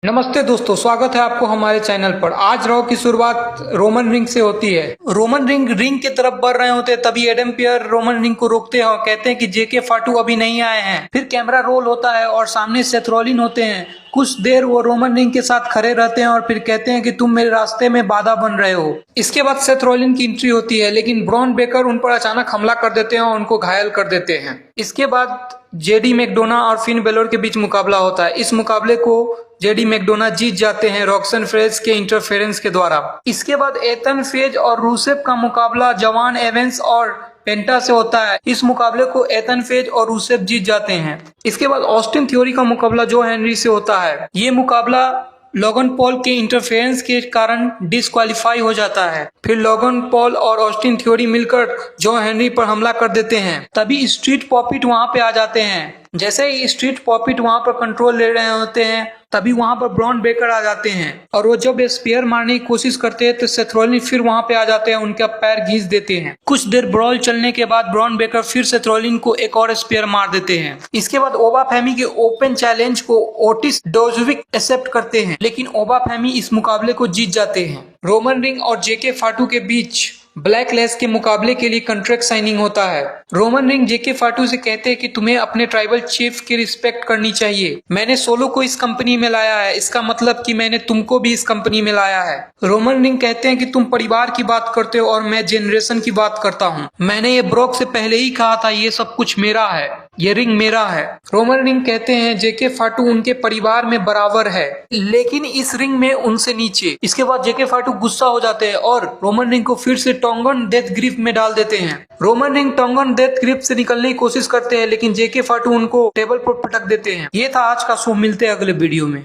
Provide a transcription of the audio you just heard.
नमस्ते दोस्तों, स्वागत है आपको हमारे चैनल पर। आज रॉ की शुरुआत रोमन रिंग से होती है। रोमन रिंग की तरफ बढ़ रहे होते हैं, तभी एडम पियर रोमन रिंग को रोकते हैं और कहते हैं कि जेके फाटू अभी नहीं आए हैं। फिर कैमरा रोल होता है और सामने सेथ रॉलिन्स होते हैं। कुछ देर वो रोमन रिंग के साथ खड़े रहते हैं और फिर कहते हैं कि तुम मेरे रास्ते में बाधा बन रहे हो। इसके बाद सेथ रॉलिन्स की एंट्री होती है, लेकिन ब्रॉन ब्रेकर उन पर अचानक हमला कर देते हैं और उनको घायल कर देते हैं। इसके बाद जेडी मैकडोना और फिन बेलोर के बीच मुकाबला होता है। इस मुकाबले को जेडी मैकडोना जीत जाते हैं रॉक्सन फेज के इंटरफेरेंस के द्वारा। इसके बाद एथन पेज और रूसेफ का मुकाबला जवान एवेंस और पेंटा से होता है। इस मुकाबले को एथन पेज और रूसेफ जीत जाते हैं। इसके बाद ऑस्टिन थ्योरी का मुकाबला जो हेनरी से होता है। ये मुकाबला लोगन पॉल के इंटरफेरेंस के कारण डिस्क्वालीफाई हो जाता है। फिर लोगन पॉल और ऑस्टिन थ्योरी मिलकर जो हेनरी पर हमला कर देते हैं। तभी स्ट्रीट प्रॉफिट वहां पे आ जाते हैं। जैसे ही स्ट्रीट प्रॉफिट वहां पर कंट्रोल ले रहे होते हैं, तभी वहां पर ब्रॉन ब्रेकर आ जाते हैं और वो जब स्पेयर मारने की कोशिश करते हैं तो सेथ रॉलिन्स फिर वहां पे आ जाते हैं, उनका पैर घींच देते हैं। कुछ देर ब्रॉल चलने के बाद ब्रॉन ब्रेकर फिर सेथ रॉलिन्स को एक और स्पेयर मार देते हैं। इसके बाद ओबा फेमी के ओपन चैलेंज को ओटिस डोजविक एक्सेप्ट करते हैं, लेकिन ओबा फेमी इस मुकाबले को जीत जाते हैं। रोमन रिंग और जेके फाटू के बीच ब्लैक लेस के मुकाबले के लिए कॉन्ट्रैक्ट साइनिंग होता है। रोमन रिंग जेके फाटू से कहते हैं कि तुम्हें अपने ट्राइबल चीफ की रिस्पेक्ट करनी चाहिए। मैंने सोलो को इस कंपनी में लाया है, इसका मतलब कि मैंने तुमको भी इस कंपनी में लाया है। रोमन रिंग कहते हैं कि तुम परिवार की बात करते हो और मैं जनरेशन की बात करता हूँ। मैंने ये ब्रॉक से पहले ही कहा था, ये सब कुछ मेरा है, ये रिंग मेरा है। रोमन रिंग कहते हैं जेके फाटू उनके परिवार में बराबर है, लेकिन इस रिंग में उनसे नीचे। इसके बाद जेके फाटू गुस्सा हो जाते हैं और रोमन रिंग को फिर से टोंगन डेथ ग्रिप में डाल देते हैं। रोमन रिंग टोंगन डेथ ग्रिप से निकलने की कोशिश करते हैं, लेकिन जेके फाटू उनको टेबल पर पटक देते हैं। ये था आज का शो, मिलते हैं अगले वीडियो में।